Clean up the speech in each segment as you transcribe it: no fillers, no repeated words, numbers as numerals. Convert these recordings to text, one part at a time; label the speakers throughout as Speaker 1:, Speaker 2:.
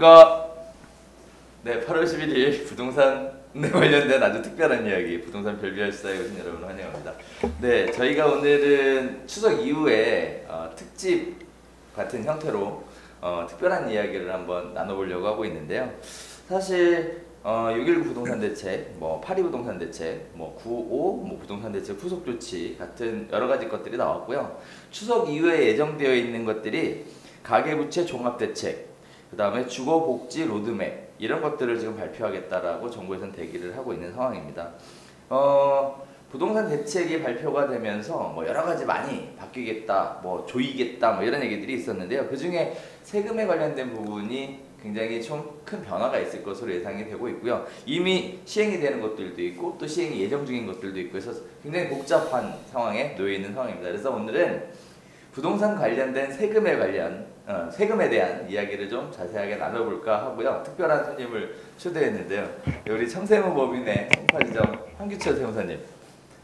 Speaker 1: 안녕하십니까. 네, 8월 11일 부동산에 관련된 아주 특별한 이야기, 부동산 별비할 수다에 오신 여러분 환영합니다. 네, 저희가 오늘은 추석 이후에 특집 같은 형태로 특별한 이야기를 한번 나눠보려고 하고 있는데요. 사실 6.19 부동산 대책, 8.2 부동산 대책, 9.5 부동산 대책 후속 조치 같은 여러 가지 것들이 나왔고요. 추석 이후에 예정되어 있는 것들이 가계부채 종합대책, 그 다음에 주거복지 로드맵 이런 것들을 지금 발표하겠다라고 정부에서는 대기를 하고 있는 상황입니다. 부동산 대책이 발표가 되면서 여러 가지 많이 바뀌겠다, 조이겠다 이런 얘기들이 있었는데요. 그 중에 세금에 관련된 부분이 굉장히 좀 큰 변화가 있을 것으로 예상이 되고 있고요. 이미 시행이 되는 것들도 있고 또 시행이 예정 중인 것들도 있고 해서 굉장히 복잡한 상황에 놓여 있는 상황입니다. 그래서 오늘은 부동산 관련된 세금에 대한 이야기를 좀 자세하게 나눠볼까 하고요. 특별한 손님을 초대했는데요. 우리 참세무 법인의 송파지점 황규철 세무사님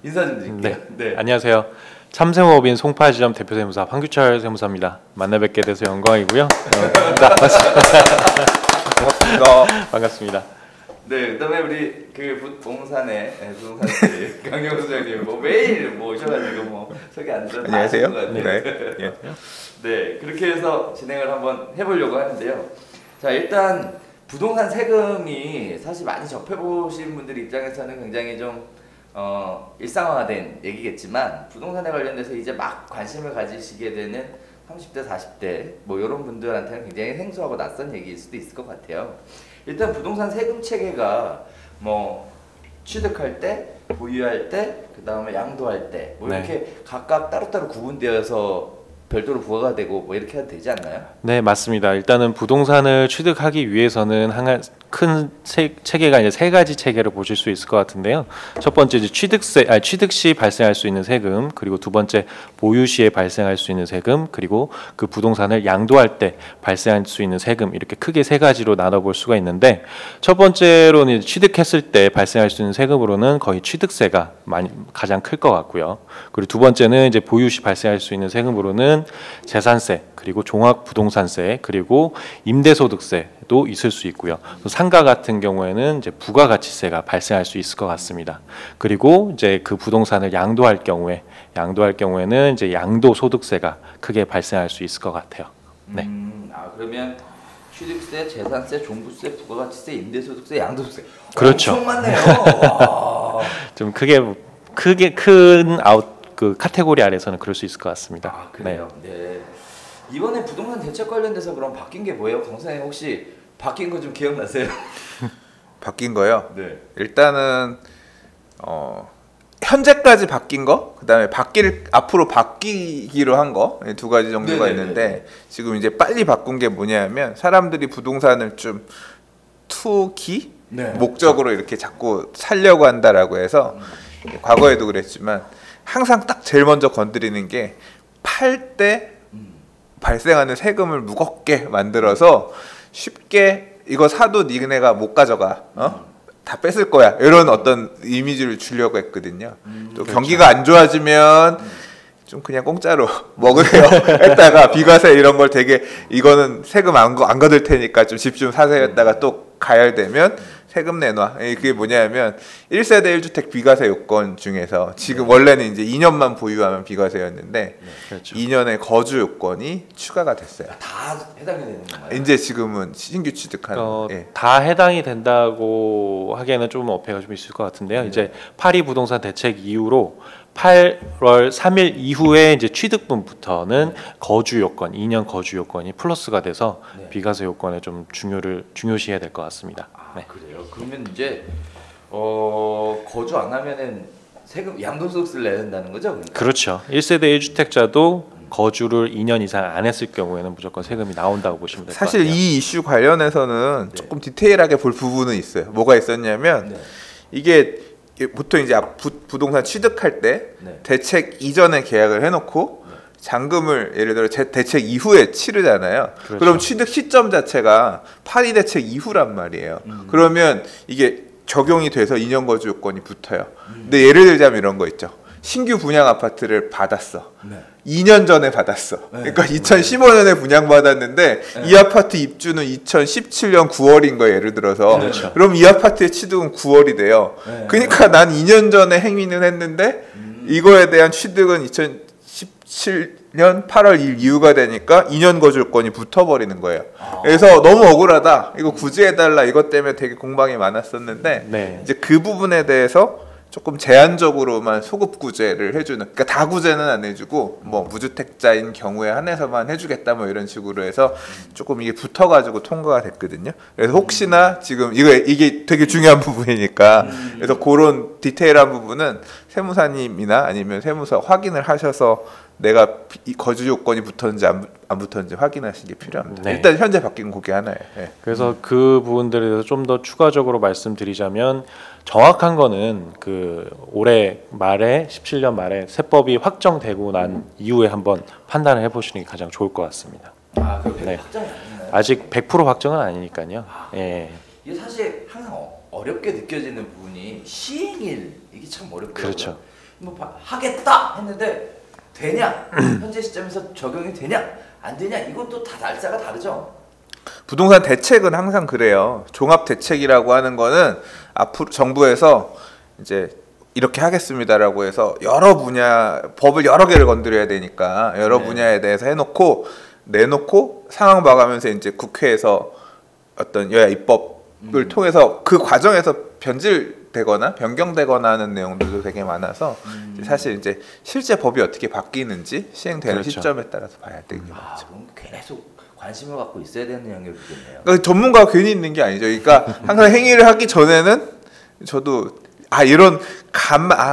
Speaker 1: 인사 좀 드릴게요.
Speaker 2: 네. 안녕하세요. 참세무법인 송파지점 대표세무사 황규철 세무사입니다. 만나 뵙게 돼서 영광이고요. 반갑습니다.
Speaker 1: 네, 그다음에 우리 부동산의 부동산실 강경수 소장님 매일 오셔가지고 소개 안 드려도
Speaker 3: 안녕하세요.
Speaker 1: 네. 네, 그렇게 해서 진행을 한번 해보려고 하는데요. 자, 일단 부동산 세금이 사실 많이 접해보신 분들 입장에서는 굉장히 좀 일상화된 얘기겠지만 부동산에 관련돼서 이제 막 관심을 가지시게 되는 30대, 40대 이런 분들한테는 굉장히 생소하고 낯선 얘기일 수도 있을 것 같아요. 일단 부동산 세금 체계가 취득할 때, 보유할 때, 그 다음에 양도할 때 이렇게 각각 따로따로 구분되어서 별도로 부과가 되고 이렇게 해도 되지 않나요? 네,
Speaker 2: 맞습니다. 일단은 부동산을 취득하기 위해서는 큰 체계가 이제 세 가지 체계를 보실 수 있을 것 같은데요. 첫 번째 이제 취득 시 발생할 수 있는 세금, 그리고 두 번째 보유 시에 발생할 수 있는 세금, 그리고 그 부동산을 양도할 때 발생할 수 있는 세금, 이렇게 크게 세 가지로 나눠볼 수가 있는데, 첫 번째로는 취득했을 때 발생할 수 있는 세금으로는 거의 취득세가 가장 클 것 같고요. 그리고 두 번째는 이제 보유 시 발생할 수 있는 세금으로는 재산세, 그리고 종합부동산세, 그리고 임대소득세도 있을 수 있고요. 상가 같은 경우에는 이제 부가가치세가 발생할 수 있을 것 같습니다. 그리고 이제 그 부동산을 양도할 경우에는 이제 양도소득세가 크게 발생할 수 있을 것 같아요. 네.
Speaker 1: 그러면 취득세, 재산세, 종부세, 부가가치세, 임대소득세, 양도소득세.
Speaker 2: 그렇죠.
Speaker 1: 엄청 많네요.
Speaker 2: 좀 크게 큰 카테고리 아래서는 그럴 수 있을 것 같습니다.
Speaker 1: 그래요? 네. 이번에 부동산 대책 관련돼서 그럼 바뀐 게 뭐예요? 강사님 혹시 바뀐 거 좀 기억나세요?
Speaker 3: 바뀐 거요?
Speaker 1: 네.
Speaker 3: 일단은 현재까지 바뀐 거, 그다음에 앞으로 바뀌기로 한 거 두 가지 정도가 있는데, 지금 이제 빨리 바꾼 게 뭐냐면 사람들이 부동산을 좀 투기 목적으로 이렇게 자꾸 살려고 한다라고 해서 과거에도 그랬지만 항상 딱 제일 먼저 건드리는 게 팔 때 발생하는 세금을 무겁게 만들어서 쉽게 이거 사도 니네가 못 가져가, 다 뺏을 거야, 이런 어떤 이미지를 주려고 했거든요. 또
Speaker 2: 그렇죠.
Speaker 3: 경기가 안 좋아지면 좀 그냥 공짜로 먹으세요 했다가 비과세 이런 걸 되게 이거는 세금 안 거둘 테니까 좀 집 좀 사세요 했다가 또 가열되면 세금 내놔. 그게 뭐냐면 1세대 1주택 비과세 요건 중에서 지금 원래는 이제 2년만 보유하면 비과세였는데
Speaker 2: 그렇죠.
Speaker 3: 2년의 거주 요건이 추가가 됐어요.
Speaker 1: 다 해당이 되는 건가요?
Speaker 3: 이제 지금은 신규 취득하는
Speaker 2: 다 해당이 된다고 하기에는 좀 어폐가 좀 있을 것 같은데요. 이제 8.2 부동산 대책 이후로 8월 3일 이후에 이제 취득분부터는 거주 요건, 2년 거주 요건이 플러스가 돼서 비과세 요건에 좀 중요시해야 될 것 같습니다.
Speaker 1: 그래요? 그러면 이제 거주 안 하면은 세금 양도소득세를 내야 된다는 거죠? 그러니까?
Speaker 2: 그렇죠. 1세대 1주택자도 거주를 2년 이상 안 했을 경우에는 무조건 세금이 나온다고 보시면 될 것 같아요.
Speaker 3: 사실 이 이슈 관련해서는 조금 디테일하게 볼 부분은 있어요. 뭐가 있었냐면 이게 보통 이제 부동산 취득할 때 대책 이전에 계약을 해놓고 잔금을 예를 들어 대책 이후에 치르잖아요.
Speaker 2: 그렇죠.
Speaker 3: 그럼 취득 시점 자체가 8.2 대책 이후란 말이에요. 그러면 이게 적용이 돼서 2년 거주 요건이 붙어요. 근데 예를 들자면 이런 거 있죠. 신규 분양 아파트를 받았어.
Speaker 1: 네.
Speaker 3: 2년 전에 받았어.
Speaker 1: 네.
Speaker 3: 그러니까 2015년에 분양받았는데
Speaker 1: 네.
Speaker 3: 이 아파트 입주는 2017년 9월인 거예요. 예를 들어서.
Speaker 2: 그렇죠.
Speaker 3: 그럼 이 아파트의 취득은 9월이 돼요.
Speaker 1: 네.
Speaker 3: 그러니까 난 2년 전에 행위는 했는데 이거에 대한 취득은 2017년 8월 1일 이후가 되니까 2년 거주권이 붙어버리는 거예요. 그래서 너무 억울하다. 이거 구제해달라. 이것 때문에 되게 공방이 많았었는데
Speaker 2: 네.
Speaker 3: 이제 그 부분에 대해서 조금 제한적으로만 소급 구제를 해주는, 그러니까 다 구제는 안 해주고 뭐 무주택자인 경우에 한해서만 해주겠다 뭐 이런 식으로 해서 조금 이게 붙어가지고 통과가 됐거든요. 그래서 혹시나 지금 이게 되게 중요한 부분이니까 그래서 그런 디테일한 부분은 세무사님이나 아니면 세무사 확인을 하셔서 내가 이 거주 요건이 붙었는지 안 붙었는지 확인하시는 게 필요합니다.
Speaker 2: 네.
Speaker 3: 일단 현재 바뀐 그게 하나예요. 네.
Speaker 2: 그래서 그 부분들에 대해서 좀 더 추가적으로 말씀드리자면 정확한 거는 그 올해 말에 17년 말에 세법이 확정되고 난 이후에 한번 판단을 해보시는 게 가장 좋을 것 같습니다.
Speaker 1: 아, 그렇게
Speaker 2: 네.
Speaker 1: 확정이 아니나요?
Speaker 2: 아직 100% 확정은 아니니까요. 예,
Speaker 1: 이게 사실 항상 어렵게 느껴지는 부분이 시행일 이게 참 어렵더라고요.
Speaker 2: 그렇죠.
Speaker 1: 뭐 하겠다 했는데 되냐? 현재 시점에서 적용이 되냐? 안 되냐? 이것도 다 날짜가 다르죠.
Speaker 3: 부동산 대책은 항상 그래요. 종합 대책이라고 하는 거는 앞으로 정부에서 이제 이렇게 하겠습니다라고 해서 여러 분야 법을 여러 개를 건드려야 되니까 여러
Speaker 1: 네.
Speaker 3: 분야에 대해서 해놓고 내놓고 상황 봐가면서 이제 국회에서 어떤 여야 입법을 통해서 그 과정에서 변질되거나 변경되거나 하는 내용들도 되게 많아서 이제 사실 이제 실제 법이 어떻게 바뀌는지 시행되는
Speaker 2: 그렇죠.
Speaker 3: 시점에 따라서 봐야 되는 게 맞죠.
Speaker 1: 그럼 계속 관심을 갖고 있어야 되는 영역이겠네요.
Speaker 3: 그러니까 전문가가 괜히 있는 게 아니죠. 그러니까 항상 행위를 하기 전에는 저도 이런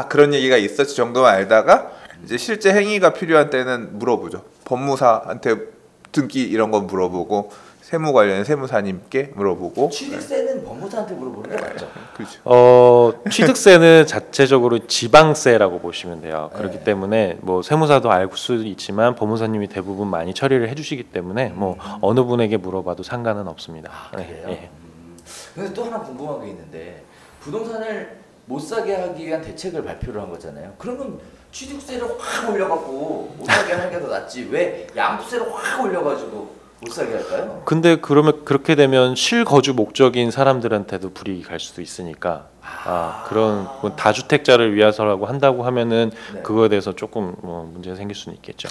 Speaker 3: 그런 얘기가 있었지 정도만 알다가 이제 실제 행위가 필요한 때는 물어보죠. 법무사한테 등기 이런 거 물어보고 세무 관련 세무사님께 물어보고.
Speaker 1: 취득세는 법무사한테 물어보는 게 맞죠.
Speaker 3: 그렇죠.
Speaker 2: 취득세는 자체적으로 지방세라고 보시면 돼요. 그렇기
Speaker 1: 네.
Speaker 2: 때문에 뭐 세무사도 알 수 있지만 법무사님이 대부분 많이 처리를 해주시기 때문에 뭐 어느 분에게 물어봐도 상관은 없습니다.
Speaker 1: 그래요?
Speaker 2: 예.
Speaker 1: 근데 또 하나 궁금한 게 있는데 부동산을 못 사게 하기 위한 대책을 발표를 한 거잖아요. 그러면 취득세를 확 올려갖고 못 사게 하는 게 더 낫지 왜 양도세를 확 올려가지고 못 사게 할까요?
Speaker 2: 근데 그러면 그렇게 되면 실거주 목적인 사람들한테도 불이익이 갈 수도 있으니까 그런 뭐 다주택자를 위해서라고 한다고 하면은
Speaker 1: 네.
Speaker 2: 그거에 대해서 조금 문제가 생길 수는 있겠죠.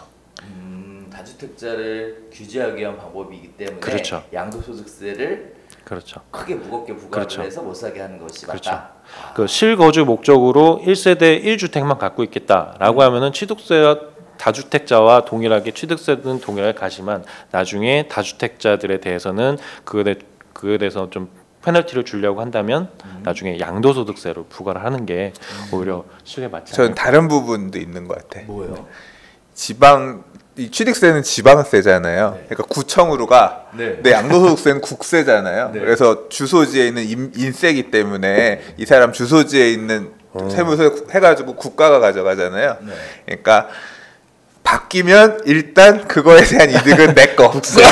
Speaker 1: 다주택자를 규제하기 위한 방법이기 때문에
Speaker 2: 그렇죠.
Speaker 1: 양도소득세를
Speaker 2: 그렇죠.
Speaker 1: 크게 무겁게 부과를
Speaker 2: 그렇죠.
Speaker 1: 해서 못 사게 하는 것이
Speaker 2: 그렇죠.
Speaker 1: 맞다.
Speaker 2: 그 실거주 목적으로 1세대 1주택만 갖고 있겠다라고 하면은 취득세와 다주택자와 동일하게 취득세는 동일하게 가지만 나중에 다주택자들에 대해서는 그에 대해서 좀 페널티를 주려고 한다면 나중에 양도소득세로 부과를 하는 게 오히려 실에 맞지
Speaker 3: 저는
Speaker 2: 않을까.
Speaker 3: 다른 부분도 있는 것 같아.
Speaker 1: 뭐예요?
Speaker 3: 이 취득세는 지방세잖아요.
Speaker 1: 네.
Speaker 3: 그러니까 구청으로 가.
Speaker 1: 네.
Speaker 3: 근데 양도소득세는 국세잖아요.
Speaker 1: 네.
Speaker 3: 그래서 주소지에 있는 인세기 때문에 이 사람 주소지에 있는 세무서 해가지고 국가가 가져가잖아요.
Speaker 1: 네.
Speaker 3: 그러니까 바뀌면 일단 그거에 대한 이득은 내 거. 국세예요.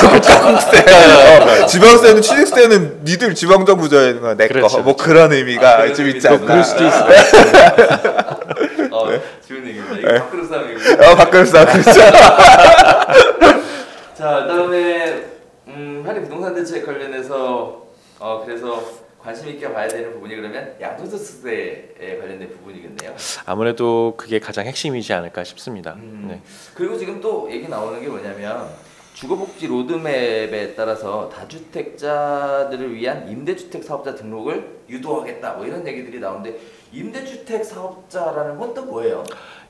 Speaker 3: 지방세는 취득세는 니들 지방정부 져야 되는 거야. 내 거.
Speaker 2: 그렇죠,
Speaker 3: 뭐 그런 의미가 좀 있지 않나.
Speaker 2: 그럴 수도 있을
Speaker 1: 좋은 얘기입니다. 이거 밖으로 싸우는 얘기.
Speaker 3: 밖으로 싸. 그렇죠.
Speaker 1: 자, 그다음에 한해 부동산 대책 관련해서 그래서 관심 있게 봐야 되는 부분이 그러면 양도소득세에 관련된 부분이겠네요.
Speaker 2: 아무래도 그게 가장 핵심이지 않을까 싶습니다. 네.
Speaker 1: 그리고 지금 또 얘기 나오는 게 뭐냐면 주거복지 로드맵에 따라서 다주택자들을 위한 임대주택 사업자 등록을 유도하겠다 뭐 이런 얘기들이 나오는데 임대주택 사업자라는 건 또 뭐예요?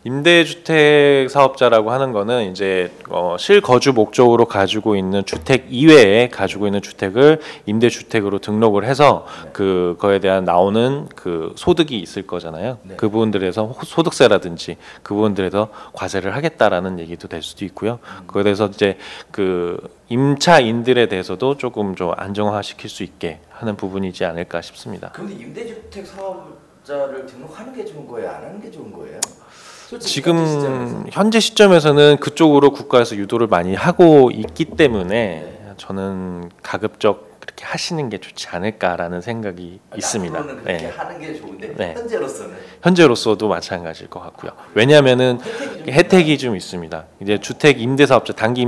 Speaker 2: 임대주택 사업자라고 하는 거는 이제 실거주 목적으로 가지고 있는 주택 이외에 가지고 있는 주택을 임대주택으로 등록을 해서 그거에 대한 나오는 그 소득이 있을 거잖아요.
Speaker 1: 네.
Speaker 2: 그 부분들에서 소득세라든지 그 부분들에서 과세를 하겠다라는 얘기도 될 수도 있고요. 그거에 대해서 이제 그 임차인들에 대해서도 조금 좀 안정화시킬 수 있게 하는 부분이지 않을까 싶습니다.
Speaker 1: 그런데 임대주택 사업자를 등록하는 게 좋은 거예요? 안 하는 게 좋은 거예요?
Speaker 2: 지금 현재 시점에서는 그쪽으로 국가에서 유도를 많이 하고 있기 때문에 저는 가급적 그렇게 하시는 게 좋지 않을까라는 생각이 있습니다.
Speaker 1: 앞으로는 그렇게 하는 게 좋은데
Speaker 2: 네.
Speaker 1: 현재로서도
Speaker 2: 마찬가지일 것 같고요. 왜냐하면은 혜택이 좀 있습니다. 이제 주택 임대 사업자, 단기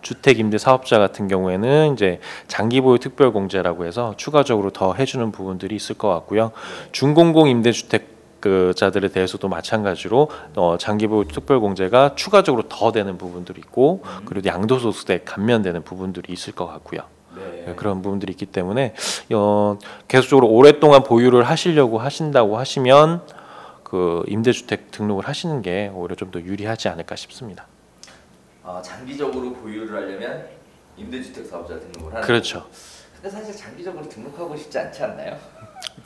Speaker 2: 주택 임대 사업자 같은 경우에는 이제 장기 보유 특별 공제라고 해서 추가적으로 더 해주는 부분들이 있을 것 같고요. 준공공 임대주택 자들에 대해서도 마찬가지로 장기 보유 특별 공제가 추가적으로 더 되는 부분들이 있고, 그리고 양도소득세 감면되는 부분들이 있을 것 같고요. 네, 그런 부분들이 있기 때문에 계속적으로 오랫동안 보유를 하시려고 하신다고 하시면 그 임대주택 등록을 하시는 게 오히려 좀 더 유리하지 않을까 싶습니다.
Speaker 1: 장기적으로 보유를 하려면 임대주택 사업자 등록을 하는.
Speaker 2: 그렇죠.
Speaker 1: 근데 사실 장기적으로 등록하고 싶지 않지 않나요?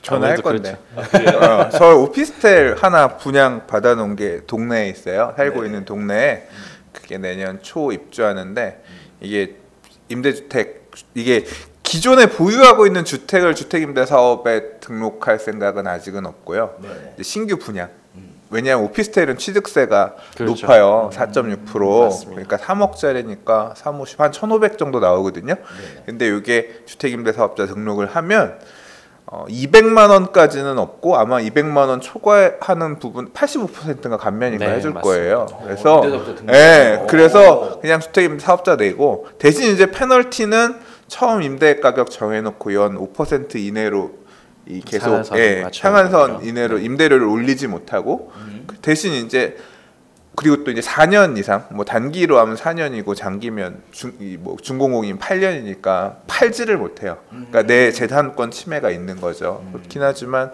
Speaker 3: 저는 할 건데.
Speaker 2: 그렇죠.
Speaker 3: 서울 오피스텔 하나 분양 받아놓은 게 동네에 있어요. 살고
Speaker 1: 네.
Speaker 3: 있는 동네에. 그게 내년 초 입주하는데 이게 임대주택, 이게 기존에 보유하고 있는 주택을 주택임대사업에 등록할 생각은 아직은 없고요.
Speaker 1: 네.
Speaker 3: 이제 신규 분양. 왜냐하면 오피스텔은 취득세가
Speaker 2: 그렇죠.
Speaker 3: 높아요. 4.6%.
Speaker 2: 맞습니다.
Speaker 3: 그러니까 3억짜리니까 3, 50, 한 1,500 정도 나오거든요.
Speaker 1: 네.
Speaker 3: 근데 이게 주택임대사업자 등록을 하면 200만 원까지는 없고 아마 200만 원 초과하는 부분 85%가 감면인가
Speaker 2: 네,
Speaker 3: 해줄
Speaker 2: 맞습니다.
Speaker 3: 거예요. 그래서
Speaker 1: 임대사업자 등록.
Speaker 3: 그래서 그냥 주택임대사업자 내고, 대신 이제 페널티는 처음 임대 가격 정해놓고 연 5% 이내로 이 계속
Speaker 2: 상한선 맞춰야
Speaker 3: 상한선
Speaker 2: 되고요.
Speaker 3: 이내로 임대료를 올리지 못하고, 대신 이제 그리고 또 이제 4년 이상, 뭐 단기로 하면 4년이고 장기면 준공공이면 8년이니까 팔지를 못해요. 그러니까 내 재산권 침해가 있는 거죠. 그렇긴 하지만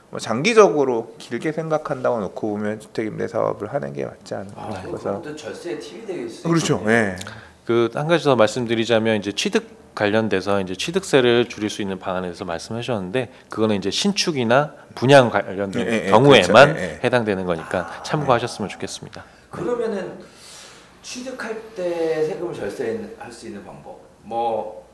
Speaker 3: 뭐 장기적으로 길게 생각한다고 놓고 보면 주택임대 사업을 하는 게 맞지 않을까 싶어서.
Speaker 1: 그것도 절세에 팁이 되겠어요.
Speaker 3: 그렇죠. 예.
Speaker 2: 그 한 가지 더 말씀드리자면 이제 취득 관련돼서 이제 취득세를 줄일 수 있는 방안에 대해서 말씀하셨는데, 그거는 이제 신축이나 분양 관련된 경우에만
Speaker 3: 그렇죠.
Speaker 2: 해당되는 거니까 참고하셨으면 좋겠습니다.
Speaker 1: 그러면은 취득할 때 세금을 절세할 수 있는 방법, 뭐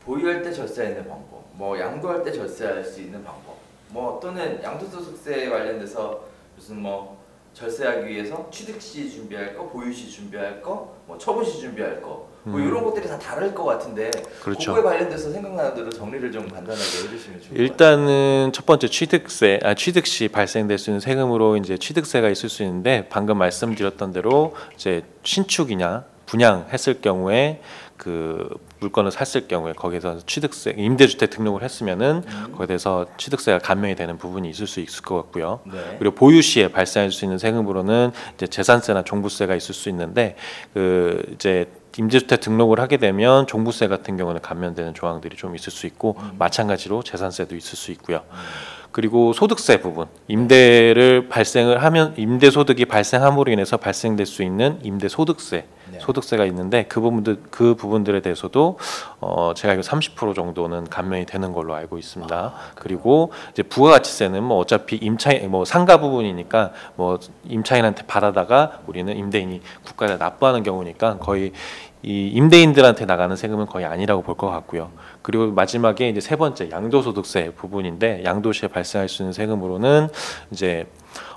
Speaker 1: 보유할 때 절세하는 방법, 뭐 양도할 때 절세할 수 있는 방법, 뭐 또는 양도소득세 관련돼서 무슨 뭐 절세하기 위해서 취득 시 준비할 거, 보유 시 준비할 거, 뭐 처분 시 준비할 거, 뭐 이런 것들이 다 다를 것 같은데,
Speaker 2: 그렇죠.
Speaker 1: 그거에 관련돼서 생각나는 대로 정리를 좀 간단하게 해주시면 좋을 것 같아요.
Speaker 2: 일단은 첫 번째 취득 시 발생될 수 있는 세금으로 이제 취득세가 있을 수 있는데, 방금 말씀드렸던 대로 이제 신축이냐 분양했을 경우에 그 물건을 샀을 경우에 거기서 취득세, 임대주택 등록을 했으면은 거기에 대해서 취득세가 감면이 되는 부분이 있을 수 있을 것 같고요.
Speaker 1: 네.
Speaker 2: 그리고 보유 시에 발생할 수 있는 세금으로는 이제 재산세나 종부세가 있을 수 있는데, 그 이제 임대주택 등록을 하게 되면 종부세 같은 경우는 감면되는 조항들이 좀 있을 수 있고, 마찬가지로 재산세도 있을 수 있고요. 그리고 소득세 부분, 임대를 발생을 하면 임대 소득이 발생함으로 인해서 발생될 수 있는 임대 소득세,
Speaker 1: 네.
Speaker 2: 소득세가 있는데 그 부분들에 대해서도 제가 알기로 30% 정도는 감면이 되는 걸로 알고 있습니다. 그리고 이제 부가가치세는 뭐 어차피 임차인 뭐 상가 부분이니까 뭐 임차인한테 받아다가 우리는 임대인이 국가에 납부하는 경우니까 거의 이 임대인들한테 나가는 세금은 거의 아니라고 볼 것 같고요. 그리고 마지막에 이제 세 번째 양도소득세 부분인데, 양도시에 발생할 수 있는 세금으로는 이제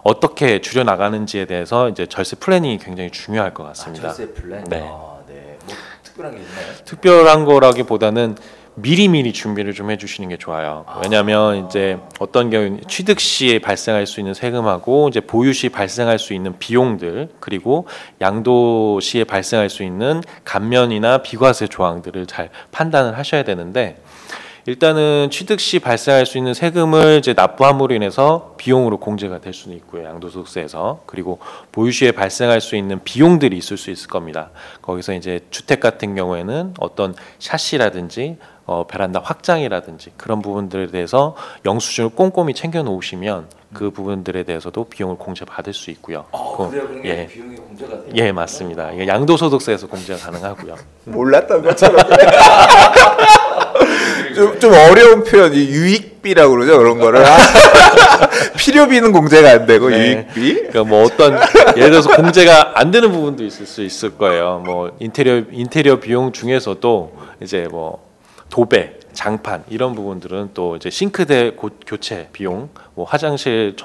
Speaker 2: 어떻게 줄여 나가는지에 대해서 이제 절세 플래닝이 굉장히 중요할 것 같습니다.
Speaker 1: 절세 플랜.
Speaker 2: 네.
Speaker 1: 네. 뭐 특별한 게 있나요?
Speaker 2: 특별한 거라기보다는 미리미리 준비를 좀 해주시는 게 좋아요. 왜냐하면 이제 어떤 경우 취득 시에 발생할 수 있는 세금하고 이제 보유 시 발생할 수 있는 비용들, 그리고 양도 시에 발생할 수 있는 감면이나 비과세 조항들을 잘 판단을 하셔야 되는데, 일단은 취득 시 발생할 수 있는 세금을 이제 납부함으로 인해서 비용으로 공제가 될 수는 있고요, 양도소득세에서. 그리고 보유 시에 발생할 수 있는 비용들이 있을 수 있을 겁니다. 거기서 이제 주택 같은 경우에는 어떤 샤시라든지 베란다 확장이라든지 그런 부분들에 대해서 영수증을 꼼꼼히 챙겨 놓으시면 그 부분들에 대해서도 비용을 공제받을 수 있고요.
Speaker 1: 그래요? 그런 게
Speaker 2: 예.
Speaker 1: 비용이 공제가 돼요?
Speaker 2: 예, 맞습니다. 이게 양도소득세에서 공제가 가능하고요.
Speaker 3: 몰랐던 것처럼. 좀 어려운 표현, 이 유익비라고 그러죠, 그런 거를. 필요비는 공제가 안 되고
Speaker 2: 네.
Speaker 3: 유익비.
Speaker 2: 그러니까 뭐 어떤 예를 들어서 공제가 안 되는 부분도 있을 수 있을 거예요. 뭐 인테리어 비용 중에서도 이제 뭐 도배, 장판 이런 부분들은 또 이제 싱크대 교체 비용, 뭐 화장실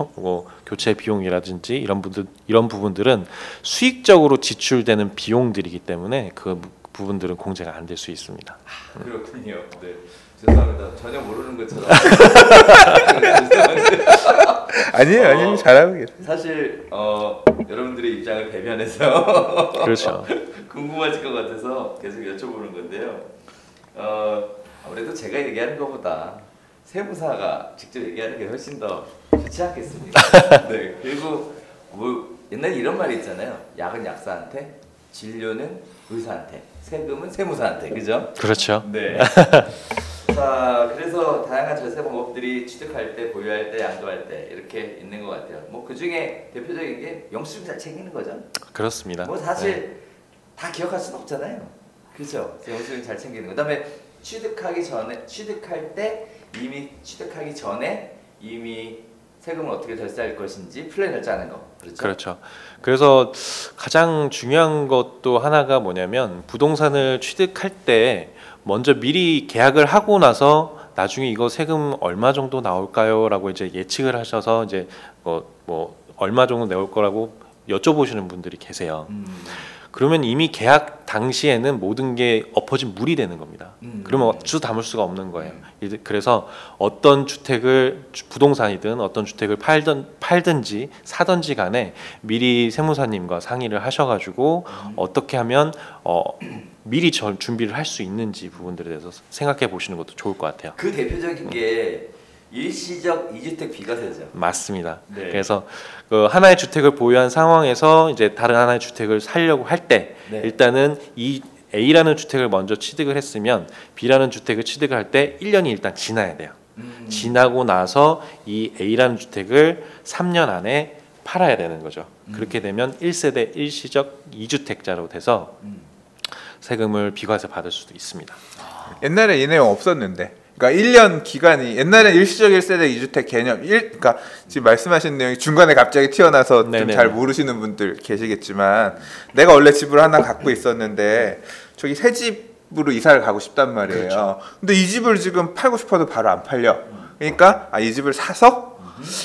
Speaker 2: 교체 비용이라든지 이런 부분들은 수익적으로 지출되는 비용들이기 때문에 그 부분들은 공제가 안 될 수 있습니다.
Speaker 1: 그렇군요. 네. 죄송합니다. 전혀 모르는 것처럼.
Speaker 3: 아니에요, 잘하고 계세요.
Speaker 1: 사실 여러분들의 입장을 대변해서
Speaker 2: 그렇죠.
Speaker 1: 궁금하실 것 같아서 계속 여쭤보는 건데요. 아무래도 제가 얘기하는 것보다 세무사가 직접 얘기하는 게 훨씬 더 좋지 않겠습니까? 네. 그리고 뭐 옛날에 이런 말이 있잖아요. 약은 약사한테, 진료는 의사한테, 세금은 세무사한테, 그죠?
Speaker 2: 그렇죠.
Speaker 1: 네. 자, 그래서 다양한 절세 방법들이 취득할 때, 보유할 때, 양도할 때 이렇게 있는 것 같아요. 뭐 그 중에 대표적인 게 영수증 잘 챙기는 거죠.
Speaker 2: 그렇습니다.
Speaker 1: 뭐 사실 다 기억할 수는 없잖아요. 그렇죠. 영수증 잘 챙기는 거. 그다음에 취득할 때 이미 취득하기 전에 이미 세금을 어떻게 절세할 것인지 플랜을 짜는 거. 그렇죠.
Speaker 2: 그렇죠. 그래서 가장 중요한 것도 하나가 뭐냐면 부동산을 취득할 때 먼저 미리 계약을 하고 나서 나중에 이거 세금 얼마 정도 나올까요?라고 이제 예측을 하셔서 이제 뭐 얼마 정도 나올 거라고 여쭤보시는 분들이 계세요. 그러면 이미 계약 당시에는 모든 게 엎어진 물이 되는 겁니다. 그러면 주 담을 수가 없는 거예요. 그래서 어떤 주택을 부동산이든 어떤 주택을 팔든지 사든지 간에 미리 세무사님과 상의를 하셔가지고 어떻게 하면 미리 준비를 할 수 있는지 부분들에 대해서 생각해 보시는 것도 좋을 것 같아요.
Speaker 1: 그 대표적인 게 일시적 2주택 비과세죠.
Speaker 2: 맞습니다.
Speaker 1: 네.
Speaker 2: 그래서 그 하나의 주택을 보유한 상황에서 이제 다른 하나의 주택을 살려고 할 때
Speaker 1: 네.
Speaker 2: 일단은 이 A라는 주택을 먼저 취득을 했으면 B라는 주택을 취득을 할 때 1년이 일단 지나야 돼요. 지나고 나서 이 A라는 주택을 3년 안에 팔아야 되는 거죠. 그렇게 되면 1세대 일시적 2주택자로 돼서 세금을 비과세 받을 수도 있습니다.
Speaker 3: 옛날에 이 내용 없었는데, 그러니까 1년 기간이 옛날에 일시적 1세대 2주택 개념 그러니까 지금 말씀하신 내용이 중간에 갑자기 튀어나와서 좀 잘 모르시는 분들 계시겠지만, 내가 원래 집을 하나 갖고 있었는데 저기 새 집으로 이사를 가고 싶단 말이에요.
Speaker 2: 그렇죠.
Speaker 3: 근데 이 집을 지금 팔고 싶어도 바로 안 팔려. 그러니까 이 집을 사서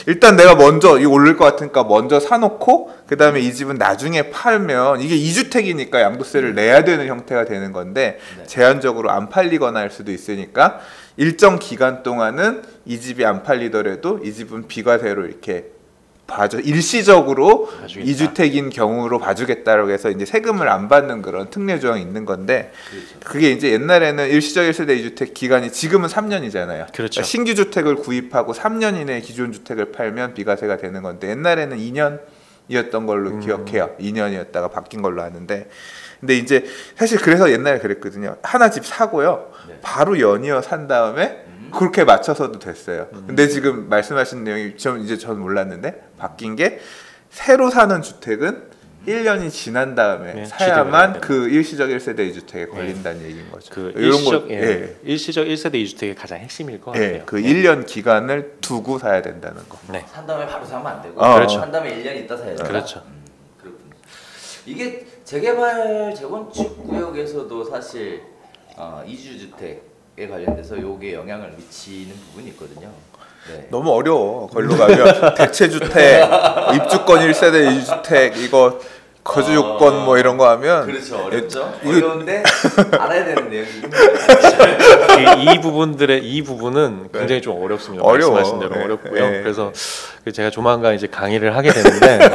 Speaker 3: 일단 내가 먼저 이거 오를 것 같으니까 먼저 사놓고, 그 다음에 이 집은 나중에 팔면 이게 2주택이니까 양도세를 내야 되는 형태가 되는 건데, 제한적으로 안 팔리거나 할 수도 있으니까 일정 기간 동안은 이 집이 안 팔리더라도 이 집은 비과세로 이렇게 일시적으로
Speaker 2: 봐주겠다.
Speaker 3: 2주택인 경우로 봐주겠다라고 해서 이제 세금을 안 받는 그런 특례 조항이 있는 건데, 그게 이제 옛날에는 일시적 1세대 2주택 기간이 지금은 3년이잖아요.
Speaker 2: 그렇죠.
Speaker 3: 그러니까 신규 주택을 구입하고 3년 이내에 기존 주택을 팔면 비과세가 되는 건데, 옛날에는 2년이었던 걸로 기억해요. 2년이었다가 바뀐 걸로 아는데, 근데 이제 사실 그래서 옛날에 그랬거든요. 하나 집 사고요. 바로 연이어 산 다음에 그렇게 맞춰서도 됐어요. 근데 지금 말씀하신 내용이 전 몰랐는데 바뀐 게, 새로 사는 주택은 1년이 지난 다음에 사야만 그 일시적 1세대 2주택에 걸린다는 얘기인 거죠.
Speaker 2: 그
Speaker 3: 이런
Speaker 2: 일시적 1세대 2주택의 가장 핵심일 것 같아요.
Speaker 3: 그 1년 기간을 두고 사야 된다는 거.
Speaker 2: 네.
Speaker 1: 산 다음에 바로 사면 안 되고,
Speaker 2: 그렇죠.
Speaker 1: 산 다음에 1년 있다 사야 된다.
Speaker 2: 그렇죠.
Speaker 1: 그렇군요. 이게 재개발 재건축 구역에서도 사실 이주주택에 관련돼서 요게 영향을 미치는 부분이 있거든요. 네.
Speaker 3: 너무 어려워. 걸로 가면 대체주택, 입주권 1세대 2주택 이거 거주 요건 뭐 이런 거 하면,
Speaker 1: 그렇죠. 어렵죠.
Speaker 3: 이거
Speaker 1: 어려운데 알아야 되는 내용이 힘들어요.
Speaker 2: 이 부분은 굉장히 좀 어렵습니다.
Speaker 3: 어려워.
Speaker 2: 말씀하신 대로 어렵고요.
Speaker 3: 네.
Speaker 2: 그래서 제가 조만간 이제 강의를 하게 되는데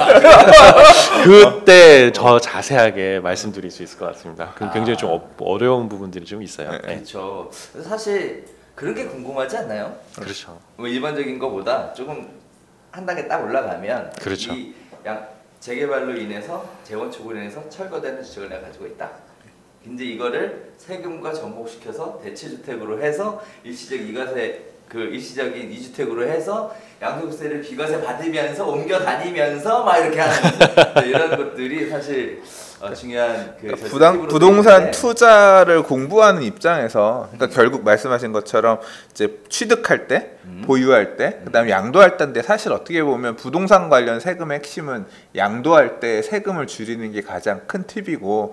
Speaker 2: 그때 더 자세하게 말씀드릴 수 있을 것 같습니다. 굉장히 좀 어려운 부분들이 좀 있어요. 네.
Speaker 1: 그렇죠. 그래서 사실 그런 게 궁금하지 않나요?
Speaker 2: 그렇죠.
Speaker 1: 뭐 일반적인 것보다 조금 한 단계 딱 올라가면,
Speaker 2: 그렇죠.
Speaker 1: 이 재개발로 인해서 재건축으로 인해서 철거되는 주택을 내가 가지고 있다. 근데 이거를 세금과 접목시켜서 대체주택으로 해서 일시적인 2주택으로 해서 양도세를 비과세 받으면서 옮겨 다니면서 막 이렇게 하는 이런 것들이 사실 중요한
Speaker 3: 부동산 투자를 공부하는 입장에서, 그러니까 결국 말씀하신 것처럼 이제 취득할 때, 보유할 때, 그다음에 양도할 때인데, 사실 어떻게 보면 부동산 관련 세금의 핵심은 양도할 때 세금을 줄이는 게 가장 큰 팁이고,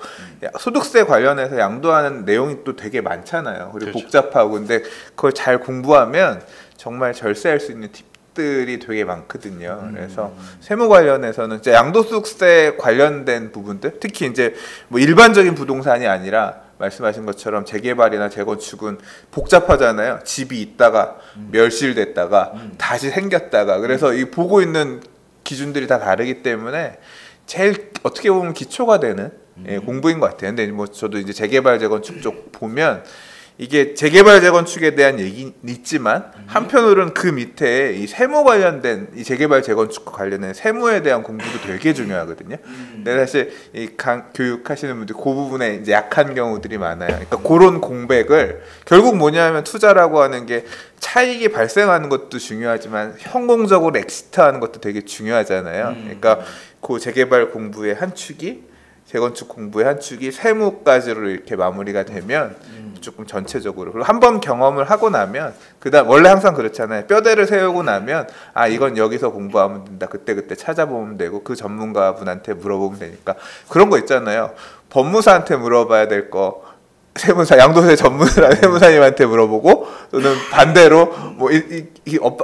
Speaker 3: 소득세 관련해서 양도하는 내용이 또 되게 많잖아요. 그리고
Speaker 2: 그렇죠.
Speaker 3: 복잡하고. 근데 그걸 잘 공부하면 정말 절세할 수 있는 팁들이 되게 많거든요. 그래서 세무 관련해서는 이제 양도소득세 관련된 부분들, 특히 이제 뭐 일반적인 부동산이 아니라 말씀하신 것처럼 재개발이나 재건축은 복잡하잖아요. 집이 있다가 멸실됐다가 다시 생겼다가 그래서 이 보고 있는 기준들이 다 다르기 때문에 제일 어떻게 보면 기초가 되는 공부인 것 같아요. 근데 뭐 저도 이제 재개발 재건축 쪽 보면 이게 재개발 재건축에 대한 얘기는 있지만 한편으로는 그 밑에 이 세무 관련된 이 재개발 재건축과 관련된 세무에 대한 공부도 되게 중요하거든요. 근데 사실 이 교육하시는 분들 그 부분에 이제 약한 경우들이 많아요. 그러니까 그런 공백을 결국 뭐냐면 투자라고 하는 게 차익이 발생하는 것도 중요하지만 성공적으로 엑시트하는 것도 되게 중요하잖아요. 그러니까 그 재개발 공부의 한 축이 재건축 공부의 한 축이 세무까지로 이렇게 마무리가 되면 조금 전체적으로 그리고 한번 경험을 하고 나면 그다음 원래 항상 그렇잖아요. 뼈대를 세우고 나면 아 이건 여기서 공부하면 된다. 그때 찾아보면 되고 그 전문가분한테 물어보면 되니까 그런 거 있잖아요. 법무사한테 물어봐야 될 거 세무사 양도세 전문가 세무사님한테 물어보고 또는 반대로 뭐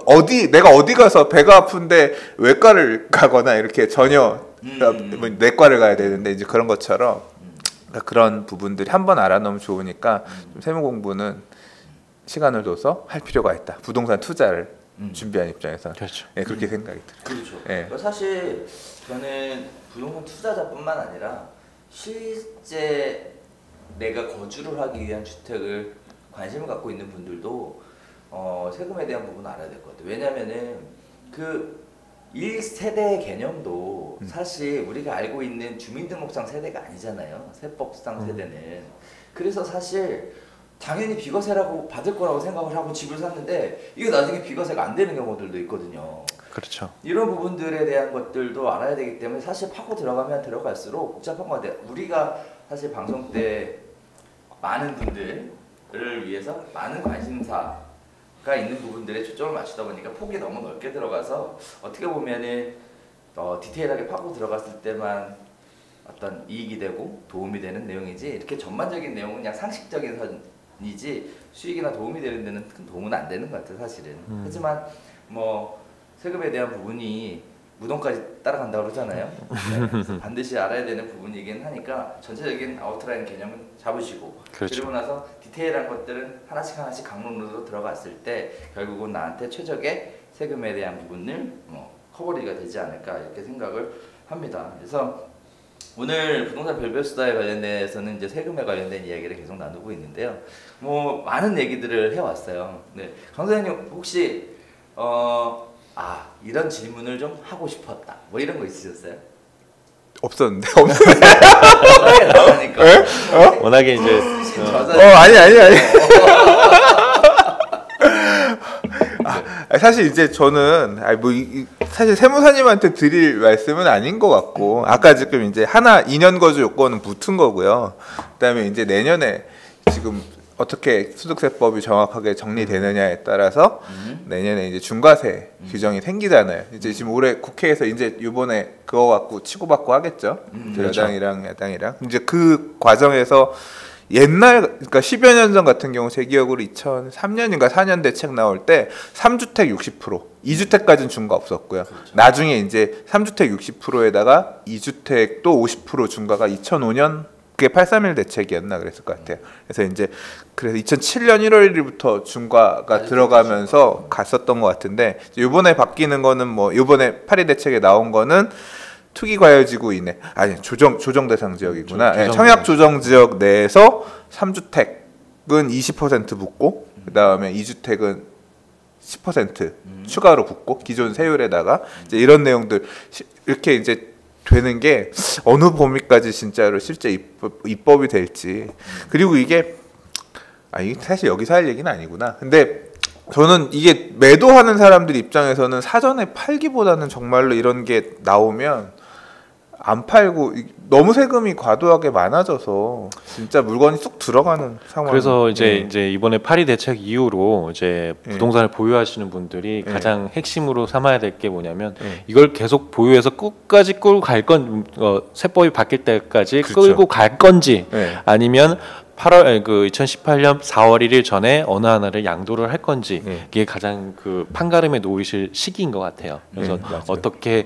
Speaker 3: 어디 내가 어디 가서 배가 아픈데 외과를 가거나 이렇게 전혀 뭐 내과를 가야 되는데 이제 그런 것처럼 그러니까 그런 부분들이 한번 알아놓으면 좋으니까 좀 세무 공부는 시간을 둬서 할 필요가 있다. 부동산 투자를 준비한 입장에서
Speaker 2: 그렇죠.
Speaker 3: 예, 그렇게 생각이 들어요.
Speaker 1: 그렇죠.
Speaker 3: 예.
Speaker 1: 그러니까 사실 저는 부동산 투자자뿐만 아니라 실제 내가 거주를 하기 위한 주택을 관심을 갖고 있는 분들도 세금에 대한 부분을 알아야 될 것 같아요. 왜냐면은 그 1세대 개념도 사실 우리가 알고 있는 주민등록상 세대가 아니잖아요. 세법상 세대는. 그래서 사실 당연히 비과세라고 받을 거라고 생각을 하고 집을 샀는데 이게 나중에 비과세가 안 되는 경우들도 있거든요.
Speaker 2: 그렇죠.
Speaker 1: 이런 부분들에 대한 것들도 알아야 되기 때문에 사실 파고 들어가면 들어갈수록 복잡한 것 같아요. 우리가 사실 방송 때 많은 분들을 위해서 많은 관심사가 있는 부분들에 초점을 맞추다 보니까 폭이 너무 넓게 들어가서 어떻게 보면은 디테일하게 파고 들어갔을 때만 어떤 이익이 되고 도움이 되는 내용이지 이렇게 전반적인 내용은 그냥 상식적인 선이지 수익이나 도움이 되는 데는 큰 도움은 안 되는 것 같아요 사실은. 하지만 뭐 세금에 대한 부분이 무덤까지 따라간다고 그러잖아요. 네, 그래서 반드시 알아야 되는 부분이긴 하니까 전체적인 아웃라인 개념은 잡으시고
Speaker 2: 그렇죠.
Speaker 1: 그리고 나서 디테일한 것들은 하나씩 강론으로 들어갔을 때 결국은 나한테 최적의 세금에 대한 부분을 커버리가 되지 않을까 이렇게 생각을 합니다. 그래서 오늘 부동산 별별 수다에 관련돼서는 이제 세금에 관련된 이야기를 계속 나누고 있는데요. 뭐 많은 얘기들을 해왔어요. 네, 강 선생님 혹시 이런 질문을 좀 하고 싶었다. 뭐 이런 거 있으셨어요?
Speaker 3: 없었는데.
Speaker 1: 워낙에 나오니까.
Speaker 2: 워낙에 이제
Speaker 3: 아니. 사실 이제 저는 사실 세무사님한테 드릴 말씀은 아닌 것 같고 아까 지금 이제 하나 2년 거주 요건은 붙은 거고요. 그다음에 이제 내년에 지금 어떻게 소득세법이 정확하게 정리되느냐에 따라서 내년에 이제 중과세 규정이 생기잖아요. 이제 지금 올해 국회에서 이제 이번에 그거 갖고 치고받고 하겠죠.
Speaker 2: 그렇죠.
Speaker 3: 여당이랑 야당이랑 이제 그 과정에서 그러니까 10여 년 전 같은 경우 제 기억으로 2003년인가 4년 대책 나올 때 3주택 60%, 2주택까지는 중과 없었고요. 그렇죠. 나중에 이제 3주택 60%에다가 2주택도 50% 중과가 2005년 그게 831 대책이었나 그랬을 것 같아요. 그래서 2007년 1월 1일부터 중과가 들어가면서 갔었던 것 같은데 이번에 바뀌는 거는 뭐 이번에 8.2 대책에 나온 거는 투기 과열지구 이내 조정 대상 지역이구나. 청약 조정 지역 내에서 3주택은 20% 붙고 그다음에 2주택은 10% 추가로 붙고 기존 세율에다가 이제 이런 내용들 이렇게 이제 되는 게 어느 범위까지 진짜로 실제 입법이 될지 그리고 이게 사실 여기서 할 얘기는 아니구나. 근데 저는 이게 매도하는 사람들 입장에서는 사전에 팔기보다는 정말로 이런 게 나오면 안 팔고 너무 세금이 과도하게 많아져서 진짜 물건이 쑥 들어가는 상황.
Speaker 2: 그래서 이제 이번에 8.2 대책 이후로 이제 부동산을 보유하시는 분들이 가장 핵심으로 삼아야 될 게 뭐냐면 이걸 계속 보유해서 끝까지 끌고 갈 건 세법이 바뀔 때까지
Speaker 3: 그렇죠.
Speaker 2: 끌고 갈 건지 아니면 2018년 4월 1일 전에 어느 하나를 양도를 할 건지 이게 가장 그 판가름에 놓이실 시기인 것 같아요. 그래서 어떻게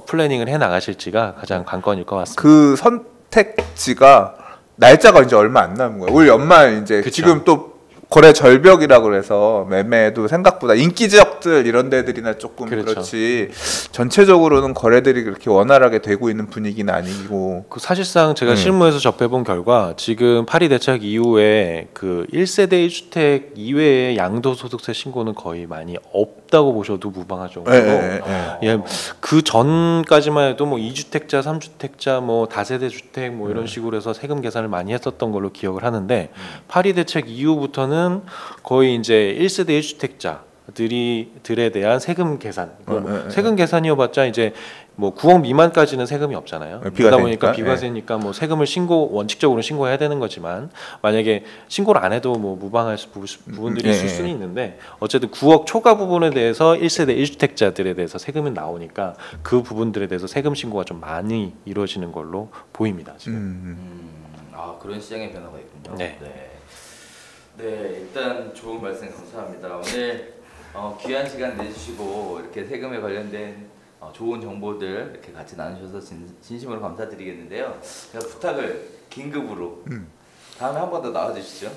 Speaker 2: 플래닝을 해 나가실지가 가장 관건일 것 같습니다.
Speaker 3: 그 선택지가 날짜가 이제 얼마 안 남은 거예요. 올 연말 이제
Speaker 2: 그쵸.
Speaker 3: 지금 또 거래 절벽이라고 그래서 매매도 생각보다 인기 지역들 이런 데들이나 조금
Speaker 2: 그렇죠.
Speaker 3: 그렇지 전체적으로는 거래들이 그렇게 원활하게 되고 있는 분위기는 아니고
Speaker 2: 그 사실상 제가 실무에서 접해본 결과 지금 파리 대책 이후에 그 1세대 1주택 이외의 양도소득세 신고는 거의 많이 없다고 보셔도 무방할 정도로 예, 그 전까지만 해도 뭐 2주택자, 3주택자, 뭐 다세대 주택 뭐 이런 식으로 해서 세금 계산을 많이 했었던 걸로 기억을 하는데 파리 대책 이후부터는 거의 이제 1세대 1주택자들에 대한 세금 계산, 세금 계산이어봤자 이제 뭐 9억 미만까지는 세금이 없잖아요. 그러다 보니까 비과세니까 뭐 세금을 원칙적으로 신고해야 되는 거지만 만약에 신고를 안 해도 뭐 무방할 부분들이 있을 수는 있는데 어쨌든 9억 초과 부분에 대해서 1세대 1주택자들에 대해서 세금이 나오니까 그 부분들에 대해서 세금 신고가 좀 많이 이루어지는 걸로 보입니다. 지금.
Speaker 1: 아 그런 시장의 변화가 있군요.
Speaker 2: 네.
Speaker 1: 네, 일단 좋은 말씀 감사합니다. 오늘 귀한 시간 내주시고 이렇게 세금에 관련된 좋은 정보들 이렇게 같이 나누셔서 진심으로 감사드리겠는데요. 제가 부탁을 긴급으로 다음에 한 번 더 나와주시죠.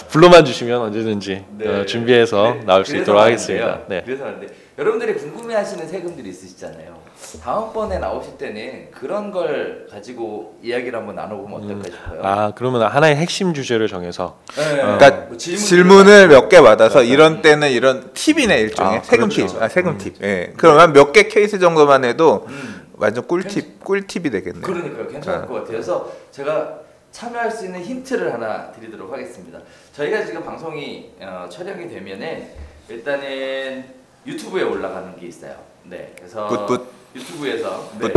Speaker 2: 불러만 주시면 언제든지
Speaker 1: 네.
Speaker 2: 준비해서 나올 수 있도록 하겠습니다. 네.
Speaker 1: 그래서 하는데 여러분들이 궁금해하시는 세금들이 있으시잖아요. 다음번에 나오실 때는 그런 걸 가지고 이야기를 한번 나눠보면 어떨까 싶어요.
Speaker 2: 그러면 하나의 핵심 주제를 정해서
Speaker 1: 네.
Speaker 3: 그러니까
Speaker 1: 뭐
Speaker 3: 질문을 몇 개 받아서 이런 때는 이런 팁이네 일종의 세금
Speaker 2: 그렇죠.
Speaker 3: 팁, 세금 팁. 예. 그러면 몇 개 케이스 정도만 해도 완전 꿀팁이 되겠네요.
Speaker 1: 그러니까요, 괜찮을 것 같아요. 그래서 제가 참여할 수 있는 힌트를 하나 드리도록 하겠습니다. 저희가 지금 방송이 촬영이 되면은 일단은 유튜브에 올라가는 게 있어요. 네, 그래서 유튜브에서
Speaker 3: 붓.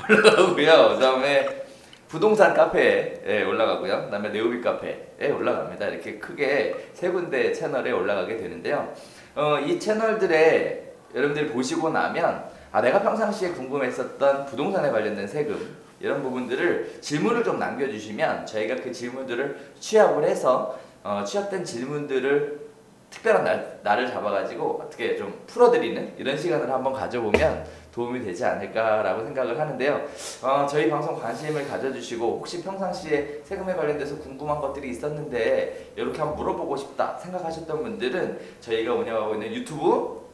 Speaker 1: 올라가고요. 그다음에 부동산 카페에 올라가고요. 그다음에 네오비 카페에 올라갑니다. 이렇게 크게 세 군데 채널에 올라가게 되는데요. 이 채널들에 여러분들이 보시고 나면 내가 평상시에 궁금했었던 부동산에 관련된 세금 이런 부분들을 질문을 좀 남겨주시면 저희가 그 질문들을 취합을 해서 취합된 질문들을 특별한 날을 잡아가지고 어떻게 좀 풀어드리는 이런 시간을 한번 가져보면 도움이 되지 않을까라고 생각을 하는데요. 저희 방송 관심을 가져주시고 혹시 평상시에 세금에 관련돼서 궁금한 것들이 있었는데 이렇게 한번 물어보고 싶다 생각하셨던 분들은 저희가 운영하고 있는 유튜브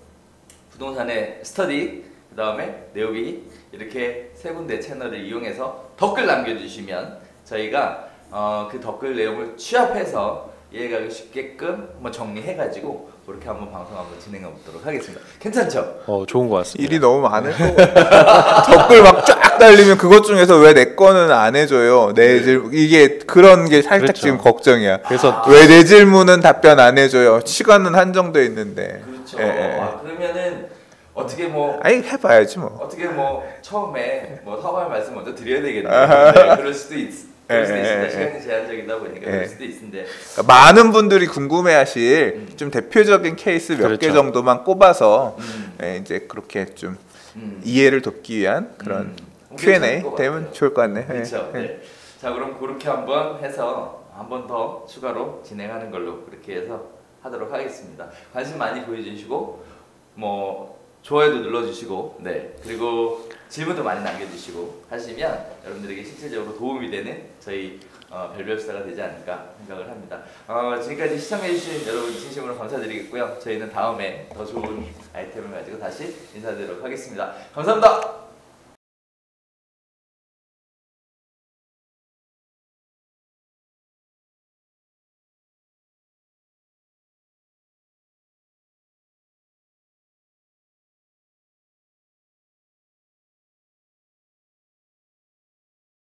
Speaker 1: 부동산의 스터디 그 다음에 네오비 이렇게 세 군데 채널을 이용해서 댓글 남겨주시면 저희가 그 댓글 내용을 취합해서 이해가기 쉽게끔 한번 정리해가지고 그렇게 한번 방송 한번 진행해 보도록 하겠습니다. 괜찮죠?
Speaker 2: 좋은 것 같습니다.
Speaker 3: 일이 너무 많을 거 같아요. 댓글 막 쫙 달리면 그것 중에서 왜 내 거는 안 해줘요? 이게 그런 게 살짝
Speaker 2: 그렇죠.
Speaker 3: 지금 걱정이야.
Speaker 2: 그래서
Speaker 3: 왜 내 질문은 답변 안 해줘요? 시간은 한정돼 있는데.
Speaker 1: 그렇죠.
Speaker 3: 예.
Speaker 1: 그러면은 어떻게 뭐
Speaker 3: 아니 해봐야지 뭐.
Speaker 1: 어떻게 뭐 처음에 뭐 사과의 말씀 먼저 드려야 되겠네요. 네, 그럴 수도 있습니다. 시간이 제한적이다 보니까 그럴 수도 있는데
Speaker 3: 그러니까 많은 분들이 궁금해하실 좀 대표적인 케이스 몇 개
Speaker 2: 그렇죠.
Speaker 3: 정도만 꼽아서 이제 그렇게 좀 이해를 돕기 위한 그런 Q&A 되면 좋을 것 같네요.
Speaker 1: 그렇죠. 네. 자 그럼 그렇게 한번 해서 한 번 더 추가로 진행하는 걸로 그렇게 해서 하도록 하겠습니다. 관심 많이 보여주시고 뭐 좋아요도 눌러주시고 그리고 질문도 많이 남겨주시고 하시면 여러분들에게 실질적으로 도움이 되는 저희 별별수다가 되지 않을까 생각을 합니다. 지금까지 시청해주신 여러분 진심으로 감사드리겠고요. 저희는 다음에 더 좋은 아이템을 가지고 다시 인사드리도록 하겠습니다. 감사합니다.